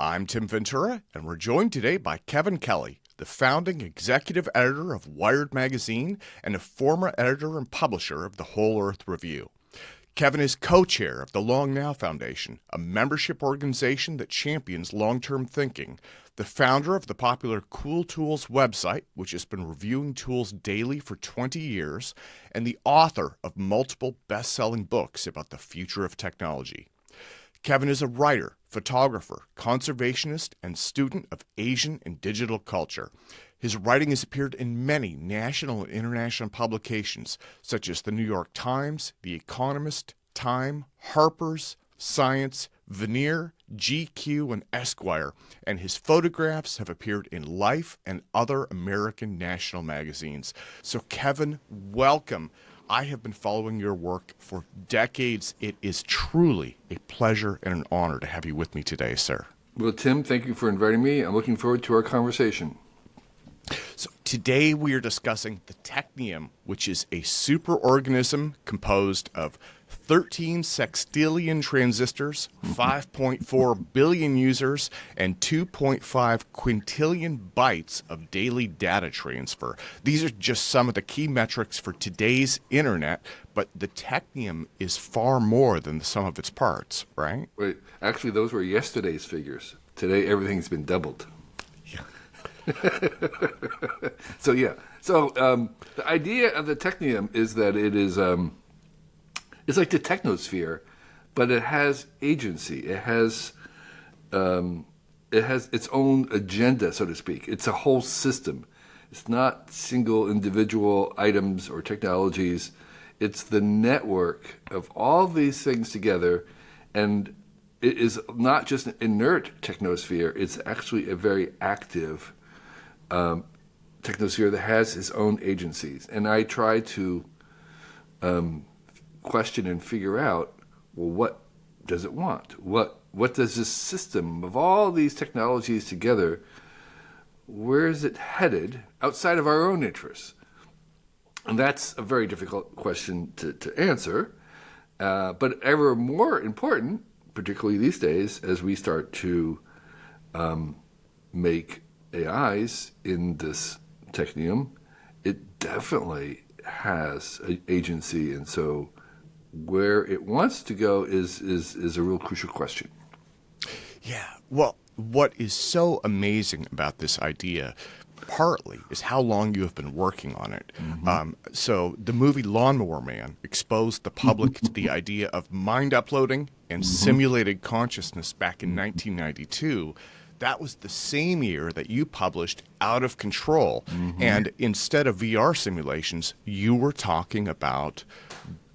I'm Tim Ventura, and we're joined today by Kevin Kelly, the founding executive editor of Wired magazine and a former editor and publisher of the Whole Earth Review. Kevin is co-chair of the Long Now Foundation, a membership organization that champions long-term thinking, the founder of the popular Cool Tools website, which has been reviewing tools daily for 20 years, and the author of multiple best-selling books about the future of technology. Kevin is a writer, photographer, conservationist, and student of Asian and digital culture. His writing has appeared in many national and international publications, such as the New York Times, The Economist, Time, Harper's, Science, Veneer, GQ, and Esquire, and his photographs have appeared in Life and other American national magazines. So Kevin, welcome. I have been following your work for decades. It is truly a pleasure and an honor to have you with me today, sir. Well, Tim, thank you for inviting me. I'm looking forward to our conversation. So today we are discussing the Technium, which is a superorganism composed of 13 sextillion transistors, 5.4 billion users, and 2.5 quintillion bytes of daily data transfer. These are just some of the key metrics for today's internet, but the Technium is far more than the sum of its parts, right? Wait, actually, those were yesterday's figures. Today, everything's been doubled. So the idea of the Technium is that it is it's like the technosphere, but it has agency. It has its own agenda, so to speak. It's a whole system. It's not single individual items or technologies. It's the network of all these things together, and it is not just an inert technosphere. It's actually a very active technosphere that has its own agencies. And I try to question and figure out, well, what does it want? What does this system of all these technologies together, where is it headed outside of our own interests? And that's a very difficult question to answer, but ever more important, particularly these days, as we start to make AIs in this Technium, it definitely has an agency, and so where it wants to go is a real crucial question. Yeah, well, what is so amazing about this idea partly is how long you have been working on it. Mm-hmm. So the movie Lawnmower Man exposed the public to the idea of mind uploading and simulated consciousness back in 1992. That was the same year that you published Out of Control. And instead of VR simulations, you were talking about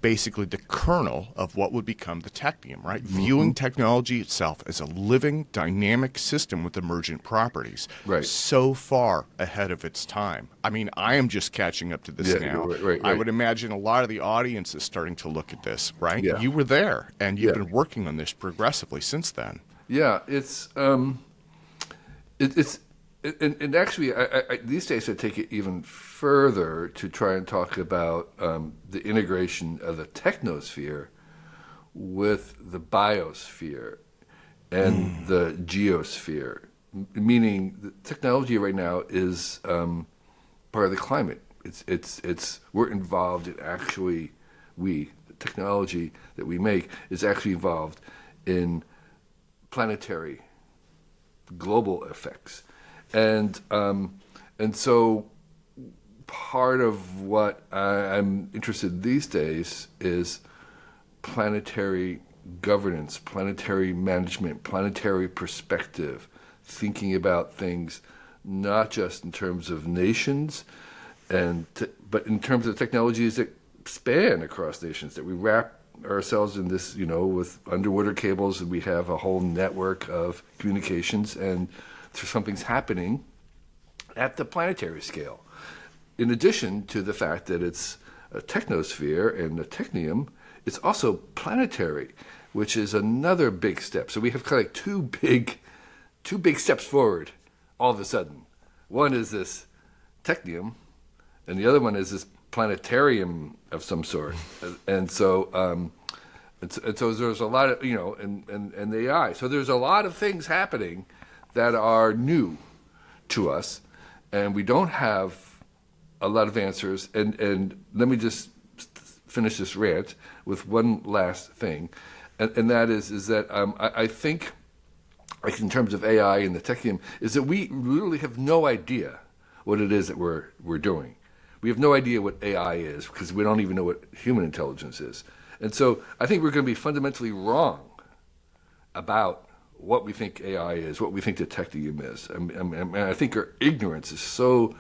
basically the kernel of what would become the Technium, right? Viewing technology itself as a living, dynamic system with emergent properties. Right. So far ahead of its time. I mean, I am just catching up to this now. Right. I would imagine a lot of the audience is starting to look at this, right? Yeah. You were there, and you've been working on this progressively since then. Yeah, and actually, I these days I take it even further to try and talk about the integration of the technosphere with the biosphere and the geosphere. Meaning, the technology right now is part of the climate. We're involved in the technology that we make is actually involved in planetary global effects. And so part of what I'm interested in these days is planetary governance, planetary management, planetary perspective, thinking about things not just in terms of nations, but in terms of technologies that span across nations, that we wrap ourselves in this, with underwater cables, and we have a whole network of communications, and something's happening at the planetary scale. In addition to the fact that it's a technosphere and a Technium, it's also planetary, which is another big step. So we have kind of two big steps forward all of a sudden. One is this Technium, and the other one is this planetarium of some sort. And so And so there's a lot of, and the AI. So there's a lot of things happening that are new to us, and we don't have a lot of answers. And let me just finish this rant with one last thing, and that is that I think, like in terms of AI and the Technium, is that we really have no idea what it is that we're doing. We have no idea what AI is because we don't even know what human intelligence is. And so I think we're going to be fundamentally wrong about what we think AI is, what we think the Technium is. And I think our ignorance is going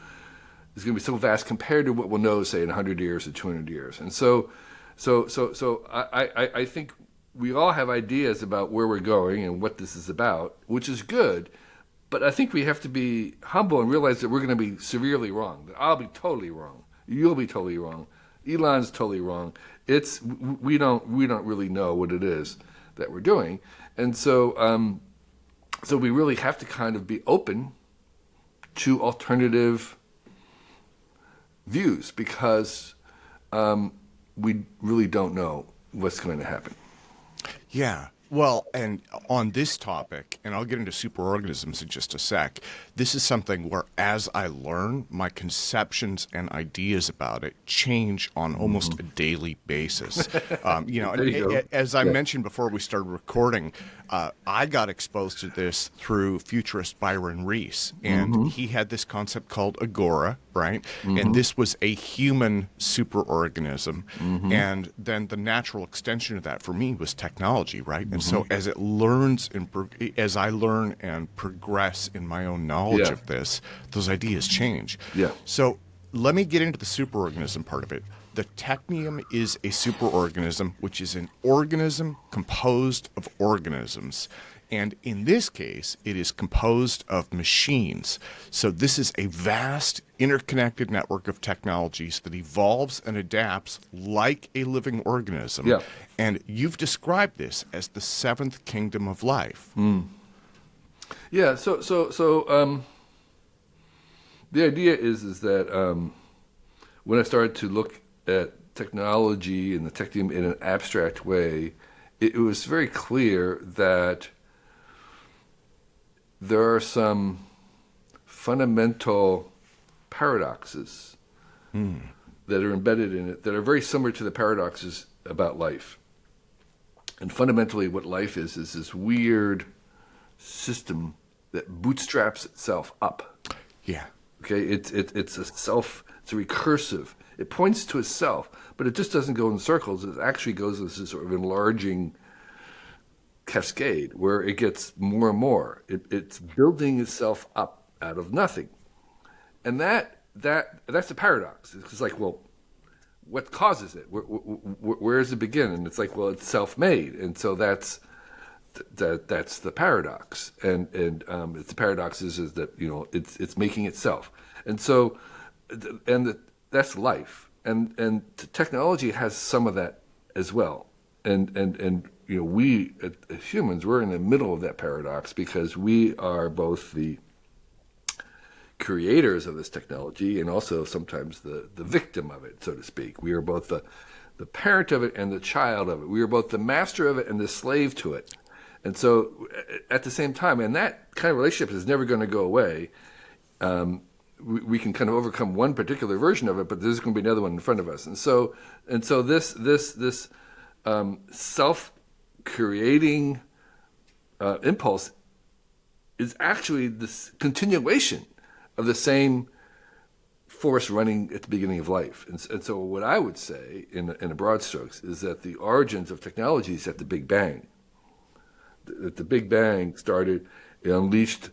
to be so vast compared to what we'll know, say, in 100 years or 200 years. And so I think we all have ideas about where we're going and what this is about, which is good. But I think we have to be humble and realize that we're going to be severely wrong. That I'll be totally wrong. You'll be totally wrong. Elon's totally wrong. We don't really know what it is that we're doing, and so we really have to kind of be open to alternative views because we really don't know what's going to happen. Yeah. Well, and on this topic, and I'll get into superorganisms in just a sec, this is something where as I learn, my conceptions and ideas about it change on almost a daily basis. As I mentioned before we started recording, I got exposed to this through Futurist Byron Reese, and he had this concept called Agora, right? And this was a human superorganism, and then the natural extension of that for me was technology, right? And so as it learns and as I learn and progress in my own knowledge of this, those ideas change. Yeah. So let me get into the superorganism part of it. The Technium is a superorganism, which is an organism composed of organisms. And in this case, it is composed of machines. So this is a vast interconnected network of technologies that evolves and adapts like a living organism. Yeah. And you've described this as the seventh kingdom of life. Yeah. So the idea is that when I started to look at technology and the Technium in an abstract way, it was very clear that there are some fundamental paradoxes that are embedded in it that are very similar to the paradoxes about life. And fundamentally what life is this weird system that bootstraps itself up. Yeah. Okay, it's a recursive. It points to itself, but it just doesn't go in circles. It actually goes as this sort of enlarging cascade where it gets more and more. It's building itself up out of nothing, and that's a paradox. It's like, well, what causes it? Where does it begin? And it's like, well, it's self-made, and so that's the paradox. And the paradox is that it's making itself, and so that's life, and technology has some of that as well, and we as humans, we're in the middle of that paradox because we are both the creators of this technology and also sometimes the victim of it, so to speak. We are both the parent of it and the child of it. We are both the master of it and the slave to it. And so at the same time, and that kind of relationship is never going to go away. We can kind of overcome one particular version of it, but there's going to be another one in front of us. And so this self-creating impulse is actually this continuation of the same force running at the beginning of life. And so what I would say, in a broad strokes, is that the origins of technology is at the Big Bang. That the Big Bang started, it unleashed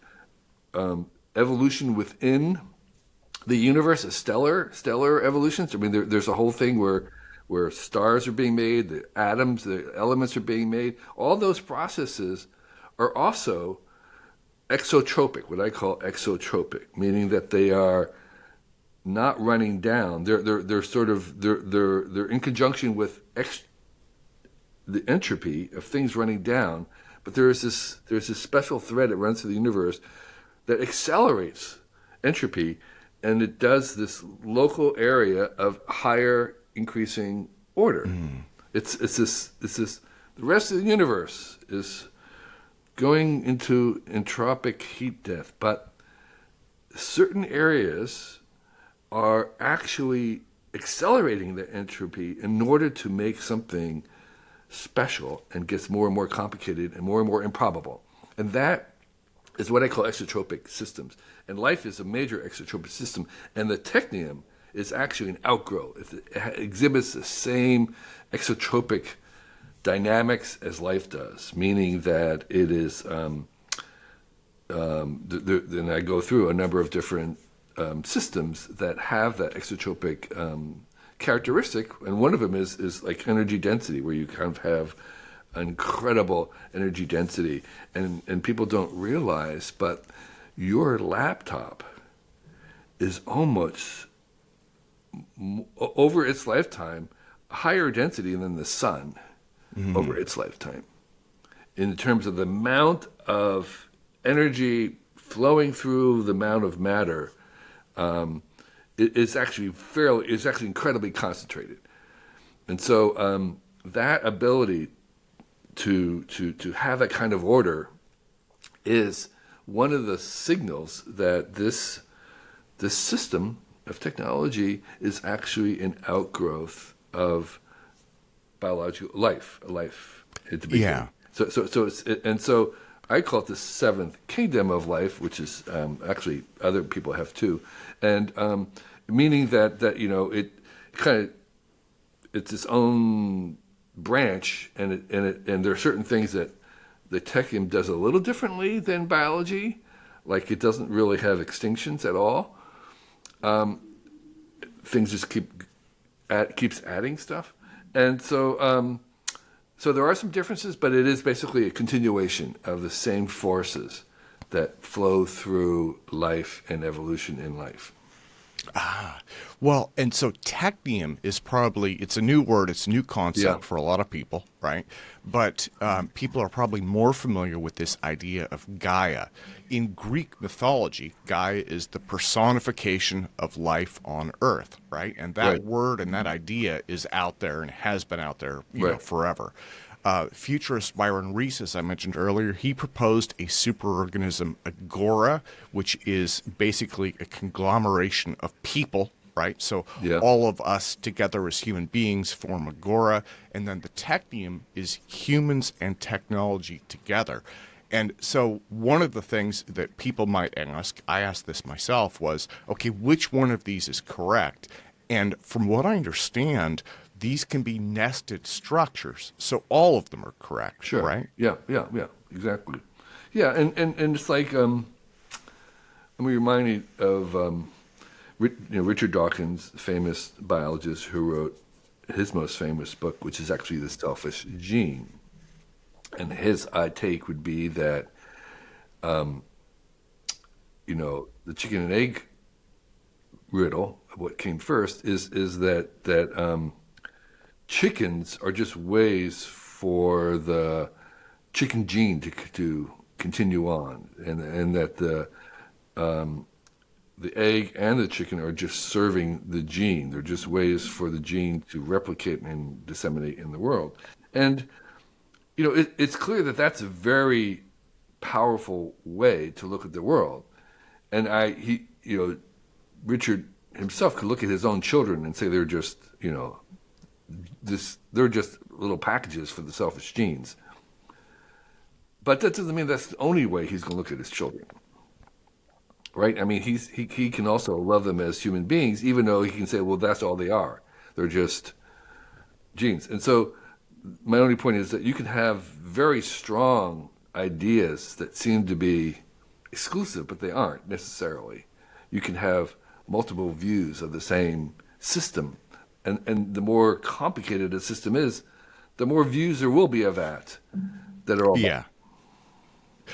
evolution within the universe, a stellar evolutions. I mean, there's a whole thing where stars are being made, the atoms, the elements are being made. All those processes are also exotropic, what I call exotropic, meaning that they are not running down. They're in conjunction with the entropy of things running down. But there's this special thread that runs through the universe that accelerates entropy, and it does this local area of higher increasing order. It's this The rest of the universe is going into entropic heat death, but certain areas are actually accelerating the entropy in order to make something special, and gets more and more complicated and more improbable. And that is what I call exotropic systems. And life is a major exotropic system. And the technium is actually an outgrowth. It exhibits the same exotropic dynamics as life does, meaning that it is, then I go through a number of different systems that have that exotropic characteristic, and one of them is like energy density, where you kind of have incredible energy density, and people don't realize, but your laptop is almost over its lifetime higher density than the sun over its lifetime, in terms of the amount of energy flowing through the amount of matter. It's actually incredibly concentrated, and so that ability to have that kind of order is one of the signals that this system of technology is actually an outgrowth of biological life, a life at the beginning. Yeah. So I call it the seventh kingdom of life, which is actually other people have too, and meaning that it's its own branch, and there are certain things that the Technium does a little differently than biology, like it doesn't really have extinctions at all. Things just keeps adding stuff, and so there are some differences, but it is basically a continuation of the same forces that flow through life and evolution in life. Well, and so technium is it's a new word, it's a new concept for a lot of people, right? But people are probably more familiar with this idea of Gaia. In Greek mythology, Gaia is the personification of life on Earth, right? And that word and that idea is out there and has been out there forever. Futurist Byron Reese, as I mentioned earlier, he proposed a superorganism, Agora, which is basically a conglomeration of people, right? So all of us together as human beings form Agora, and then the technium is humans and technology together. And so one of the things that people might ask, I asked this myself, was, okay, which one of these is correct? And from what I understand, these can be nested structures, so all of them are correct, right? Yeah, exactly. Yeah, and it's like, I'm reminded of Richard Dawkins, famous biologist, who wrote his most famous book, which is actually The Selfish Gene. And his take would be that, the chicken and egg riddle, what came first, is that chickens are just ways for the chicken gene to continue on, and that the egg and the chicken are just serving the gene. They're just ways for the gene to replicate and disseminate in the world. And it's clear that that's a very powerful way to look at the world. And Richard himself could look at his own children and say they're just they're just little packages for the selfish genes. But that doesn't mean that's the only way he's going to look at his children, right? I mean, he can also love them as human beings, even though he can say, well, that's all they are. They're just genes. And so my only point is that you can have very strong ideas that seem to be exclusive, but they aren't necessarily. You can have multiple views of the same system. And the more complicated a system is, the more views there will be of that are all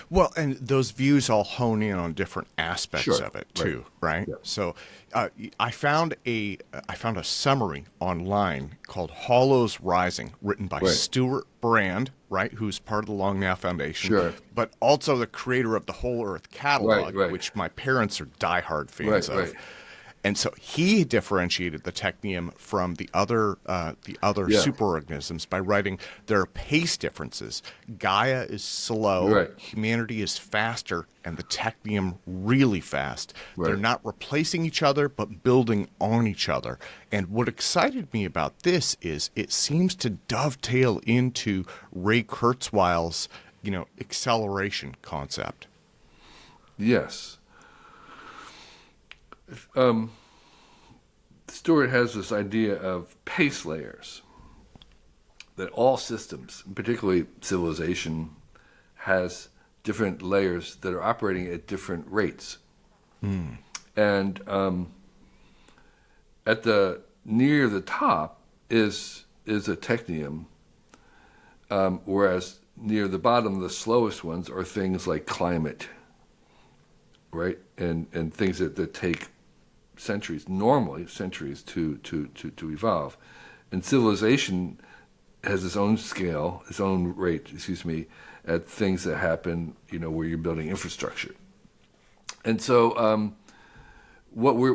Well, and those views all hone in on different aspects of it too, right? Yeah. So I found a summary online called Holos Rising, written by Stewart Brand, right, who's part of the Long Now Foundation, but also the creator of the Whole Earth catalog, which my parents are diehard fans of. And so he differentiated the technium from the other Yeah. superorganisms by writing there are pace differences. Gaia is slow, Right. humanity is faster, and the technium really fast. They're Right. not replacing each other, but building on each other. And what excited me about this is it seems to dovetail into Ray Kurzweil's, acceleration concept. Yes. Stewart has this idea of pace layers, that all systems, particularly civilization, has different layers that are operating at different rates. And at the near the top is a technium, whereas near the bottom, the slowest ones are things like climate, right? And things that take normally centuries to evolve. And civilization has its own scale, its own rate, at things that happen, where you're building infrastructure. And so what we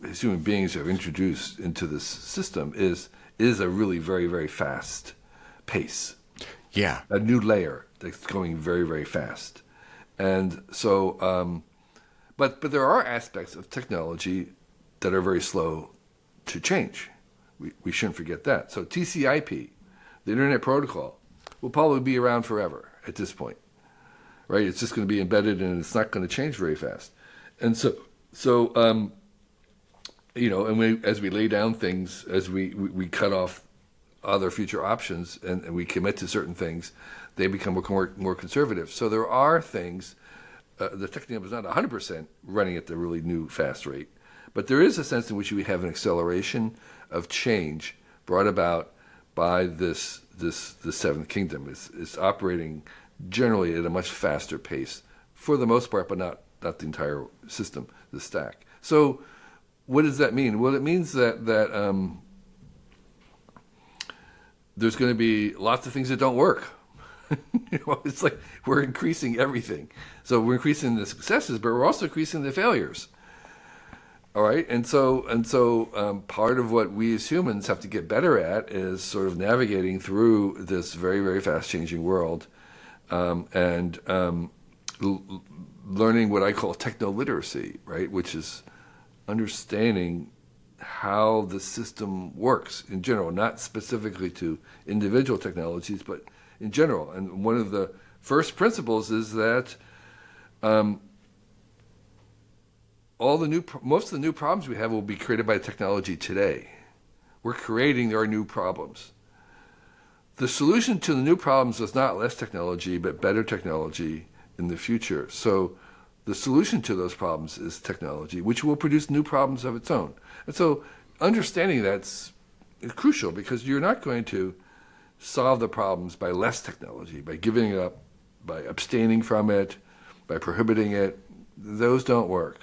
as human beings have introduced into this system is a really very, very fast pace. Yeah. A new layer that's going very, very fast. And so, but there are aspects of technology that are very slow to change. We shouldn't forget that. So TCP, the Internet Protocol, will probably be around forever at this point, right? It's just going to be embedded and it's not going to change very fast. And so and as we lay down things, as we cut off other future options and we commit to certain things, they become more conservative. So there are things, the Technium is not 100% running at the really new fast rate, but there is a sense in which we have an acceleration of change brought about by the Seventh Kingdom. It's operating generally at a much faster pace for the most part, but not the entire system, the stack. So what does that mean? Well, it means that there's going to be lots of things that don't work. It's like we're increasing everything. So we're increasing the successes, but we're also increasing the failures. All right, and so part of what we as humans have to get better at is sort of navigating through this very, very fast-changing world, and learning what I call techno-literacy, right, which is understanding how the system works in general, not specifically to individual technologies, but in general. And one of the first principles is that most of the new problems we have will be created by technology today. We're creating our new problems. The solution to the new problems is not less technology, but better technology in the future. So the solution to those problems is technology, which will produce new problems of its own. And so understanding that's crucial, because you're not going to solve the problems by less technology, by giving it up, by abstaining from it, by prohibiting it. Those don't work.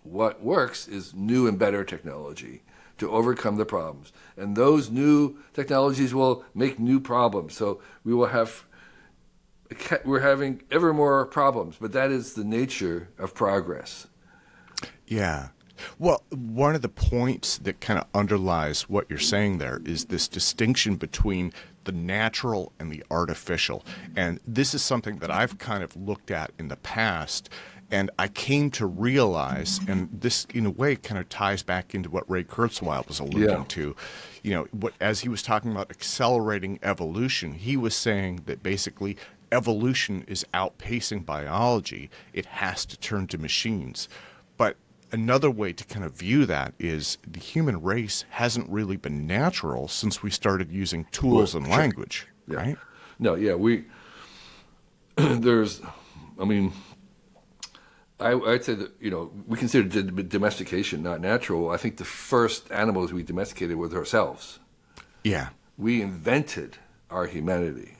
What works is new and better technology to overcome the problems. And those new technologies will make new problems. So we're having ever more problems, but that is the nature of progress. Yeah. Well, one of the points that kind of underlies what you're saying there is this distinction between the natural and the artificial. And this is something that I've kind of looked at in the past, and I came to realize, and this in a way kind of ties back into what Ray Kurzweil was alluding to, as he was talking about accelerating evolution, he was saying that basically evolution is outpacing biology. It has to turn to machines. But another way to kind of view that is the human race hasn't really been natural since we started using tools and language, right? No, yeah, I'd say that, we consider domestication not natural. I think the first animals we domesticated were ourselves. Yeah. We invented our humanity.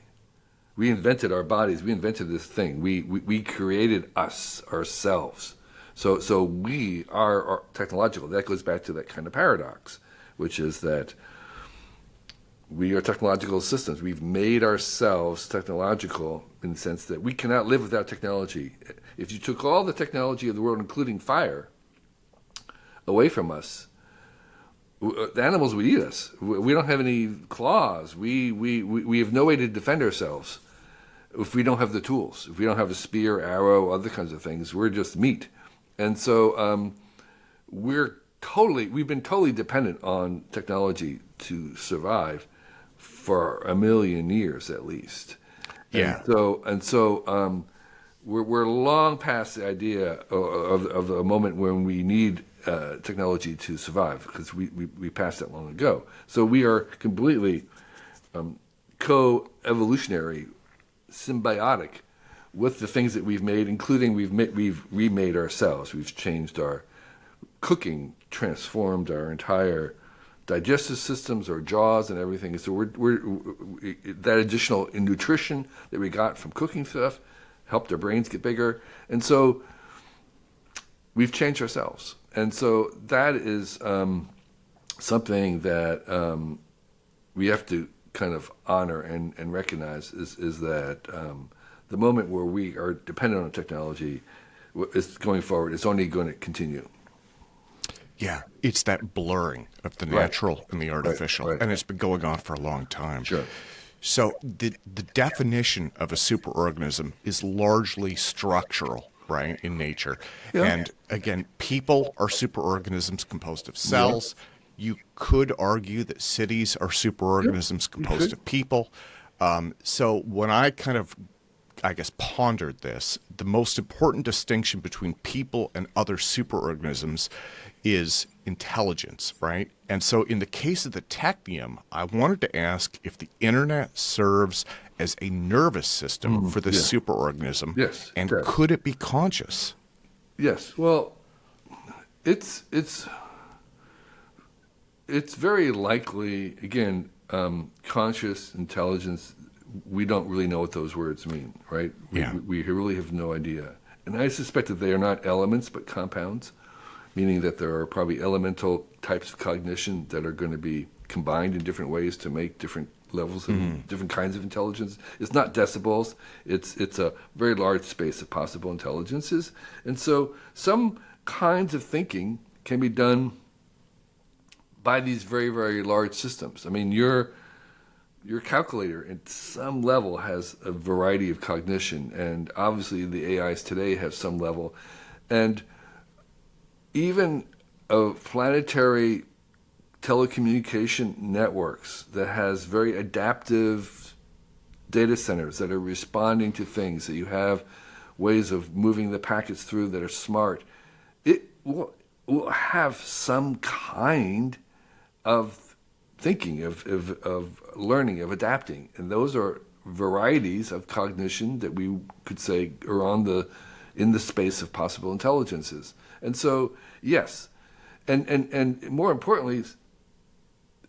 We invented our bodies. We invented this thing. We created ourselves. So we are technological. That goes back to that kind of paradox, which is that we are technological systems. We've made ourselves technological in the sense that we cannot live without technology. If you took all the technology of the world, including fire, away from us, the animals would eat us. We don't have any claws. We have no way to defend ourselves if we don't have the tools. If we don't have a spear, arrow, other kinds of things, we're just meat. And so we've been totally dependent on technology to survive for 1 million years at least. Yeah. And so we're long past the idea of a moment when we need technology to survive, because we passed that long ago. So we are completely co-evolutionary, symbiotic with the things that we've made, including we've remade ourselves. We've changed our cooking, transformed our entire digestive systems, our jaws, and everything. So we're that additional nutrition that we got from cooking stuff helped our brains get bigger, and so we've changed ourselves. And so that is something that we have to kind of honor and recognize is that the moment where we are dependent on technology is going forward. It's only going to continue. Yeah, it's that blurring of the natural and the artificial, and it's been going on for a long time. Sure. So the definition of a superorganism is largely structural, right, in nature. Yeah. And again, people are superorganisms composed of cells. You could argue that cities are superorganisms composed of people. So when I kind of, I guess, pondered this, the most important distinction between people and other superorganisms is intelligence, right? And so in the case of the Technium, I wanted to ask if the internet serves as a nervous system for the superorganism. Yes. And could it be conscious? Yes. Well, it's very likely, again, conscious intelligence. We don't really know what those words mean, right? We really have no idea. And I suspect that they are not elements, but compounds, meaning that there are probably elemental types of cognition that are going to be combined in different ways to make different levels of different kinds of intelligence. It's not decibels. It's a very large space of possible intelligences. And so some kinds of thinking can be done by these very, very large systems. I mean, your calculator at some level has a variety of cognition, and obviously the AIs today have some level. And even planetary telecommunication networks that has very adaptive data centers that are responding to things, that you have ways of moving the packets through that are smart, it will have some kind of thinking, of learning, of adapting. And those are varieties of cognition that we could say are in the space of possible intelligences. And so, yes, and more importantly,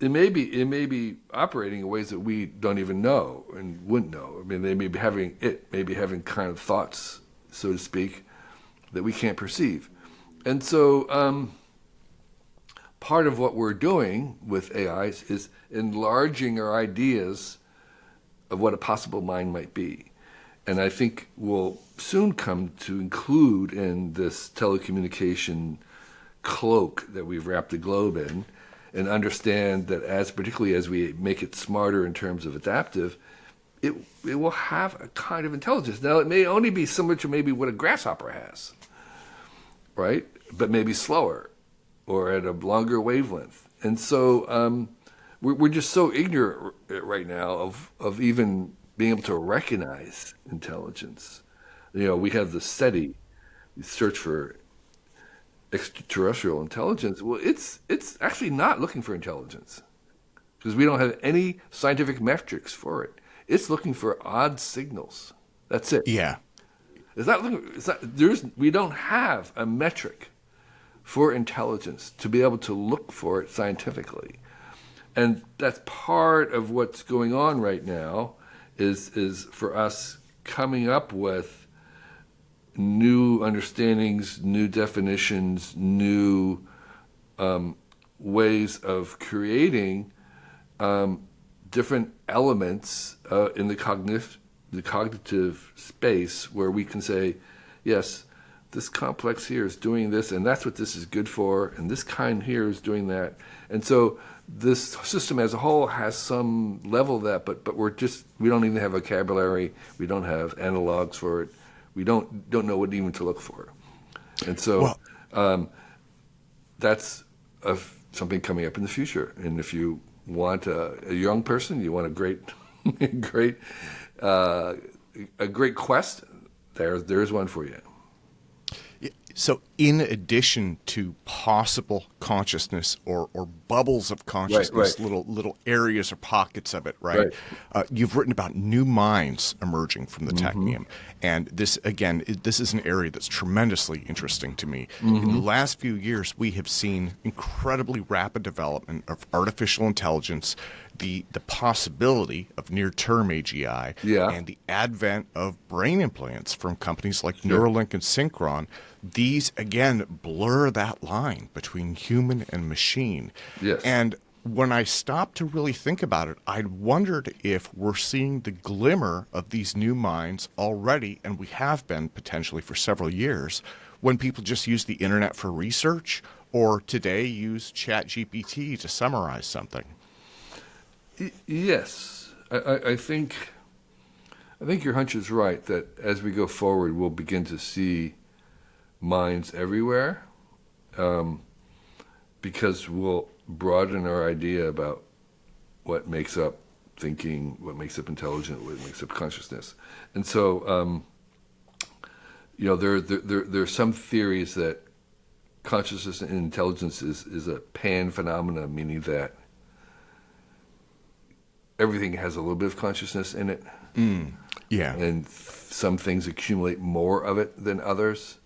it may be operating in ways that we don't even know and wouldn't know. I mean, they may be having kind of thoughts, so to speak, that we can't perceive. And so part of what we're doing with AIs is enlarging our ideas of what a possible mind might be. And I think we'll soon come to include in this telecommunication cloak that we've wrapped the globe in, and understand that particularly as we make it smarter in terms of adaptive, it will have a kind of intelligence. Now, it may only be similar to maybe what a grasshopper has, right? But maybe slower or at a longer wavelength. And so we're just so ignorant right now of even being able to recognize intelligence. You know, we have the SETI, search for extraterrestrial intelligence. Well, it's actually not looking for intelligence because we don't have any scientific metrics for it. It's looking for odd signals. That's it. Yeah. We don't have a metric for intelligence to be able to look for it scientifically. And that's part of what's going on right now is for us coming up with new understandings, new definitions, new ways of creating different elements in the cognitive space where we can say, yes, this complex here is doing this, and that's what this is good for, and this kind here is doing that. And so this system as a whole has some level of that, but we don't even have vocabulary, we don't have analogs for it, we don't know what even to look for. And so that's something coming up in the future. And if you want a young person, you want a great quest, there's one for you. So in addition to possible consciousness or bubbles of consciousness, little areas or pockets of it, right? You've written about new minds emerging from the Technium. And this is an area that's tremendously interesting to me. In the last few years, we have seen incredibly rapid development of artificial intelligence, the possibility of near-term AGI, and the advent of brain implants from companies like Neuralink and Synchron. These, again, blur that line between human and machine. Yes. And when I stopped to really think about it, I wondered if we're seeing the glimmer of these new minds already, and we have been potentially for several years, when people just use the internet for research, or today use ChatGPT to summarize something. Yes, I think your hunch is right that as we go forward, we'll begin to see minds everywhere, because we'll broaden our idea about what makes up thinking, what makes up intelligence, what makes up consciousness. And so, there are some theories that consciousness and intelligence is a pan phenomena, meaning that everything has a little bit of consciousness in it. And some things accumulate more of it than others,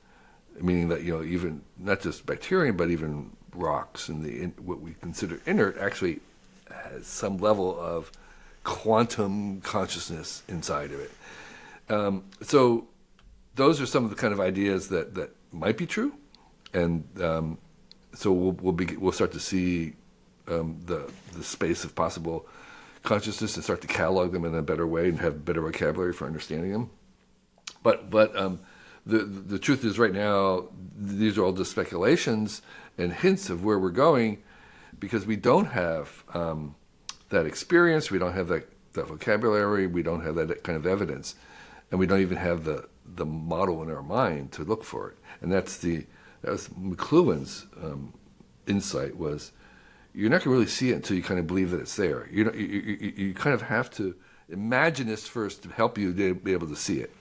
meaning that, even not just bacteria, but even rocks and what we consider inert actually has some level of quantum consciousness inside of it. So those are some of the kind of ideas that might be true. And so we'll start to see the space of possible consciousness and start to catalog them in a better way and have better vocabulary for understanding them. But the truth is, right now, these are all just speculations and hints of where we're going, because we don't have that experience, we don't have that vocabulary, we don't have that kind of evidence, and we don't even have the model in our mind to look for it. And that was McLuhan's insight was, you're not going to really see it until you kind of believe that it's there. You kind of have to imagine this first to help you to be able to see it.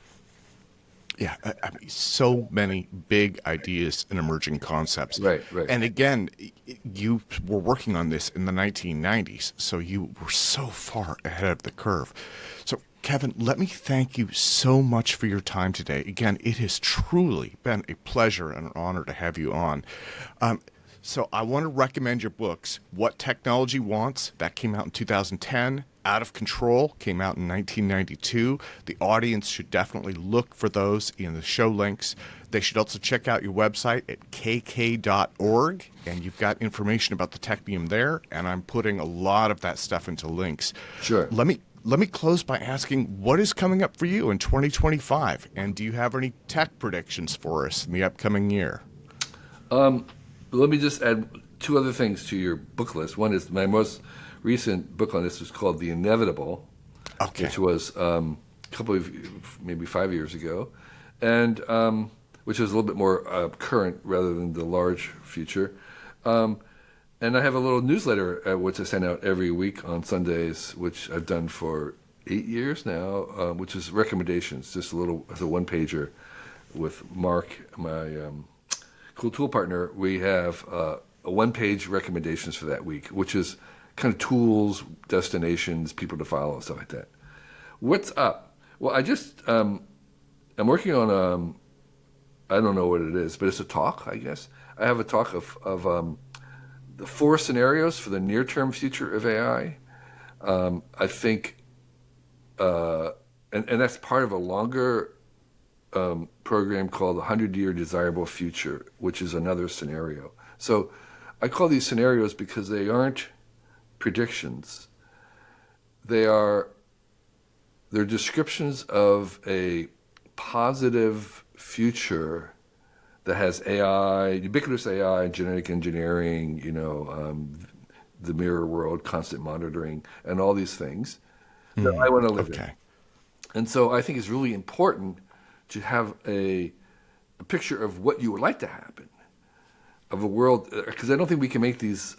Yeah, I mean, so many big ideas and emerging concepts. Right. And again, you were working on this in the 1990s, so you were so far ahead of the curve. So, Kevin, let me thank you so much for your time today. Again, it has truly been a pleasure and an honor to have you on. So I want to recommend your books. What Technology Wants, that came out in 2010. Out of Control came out in 1992. The audience should definitely look for those in the show links. They should also check out your website at kk.org, and you've got information about the Technium there, and I'm putting a lot of that stuff into links. Sure. Let me close by asking, what is coming up for you in 2025, and do you have any tech predictions for us in the upcoming year? Let me just add two other things to your book list. One is my most recent book on this was called The Inevitable, which was a couple of, maybe 5 years ago, and which is a little bit more current rather than the large future. And I have a little newsletter which I send out every week on Sundays, which I've done for 8 years now, which is recommendations, just a one-pager with Mark, my cool tool partner. We have a one-page recommendations for that week, which is kind of tools, destinations, people to follow, and stuff like that. What's up? Well, I just I'm working on I don't know what it is, but it's a talk, I guess. I have a talk of the 4 scenarios for the near-term future of AI. I think, and that's part of a longer program called the 100-Year Desirable Future, which is another scenario. So I call these scenarios because they aren't predictions. they're descriptions of a positive future that has AI, ubiquitous AI, genetic engineering, the mirror world, constant monitoring, and all these things that I want to live in. And so I think it's really important to have a picture of what you would like to happen, of a world, because I don't think we can make these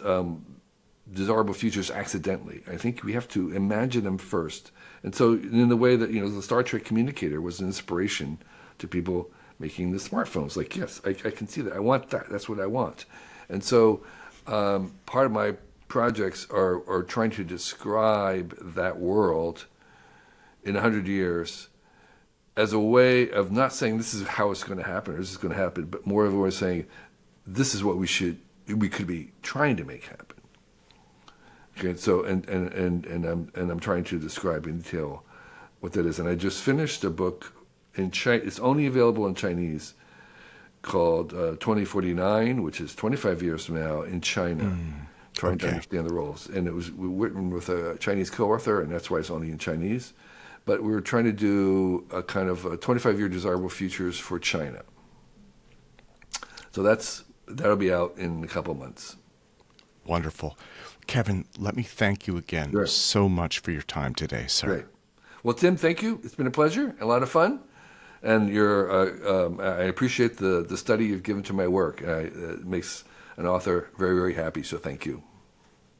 desirable futures accidentally. I think we have to imagine them first. And so in the way that, the Star Trek communicator was an inspiration to people making the smartphones. Like, yes, I can see that. I want that. That's what I want. And so part of my projects are trying to describe that world in 100 years as a way of not saying this is how it's going to happen or this is going to happen, but more of a way of saying this is what we could be trying to make happen. Okay, so and I'm trying to describe in detail what that is. And I just finished a book in Chinese. It's only available in Chinese, called 2049, which is 25 years from now in China, trying to understand the roles. And it was written with a Chinese co-author, and that's why it's only in Chinese. But we were trying to do a kind of 25-year desirable futures for China. So that'll be out in a couple months. Wonderful. Kevin, let me thank you again so much for your time today, sir. Great. Well, Tim, thank you. It's been a pleasure, a lot of fun. And I appreciate the study you've given to my work. It makes an author very, very happy, so thank you.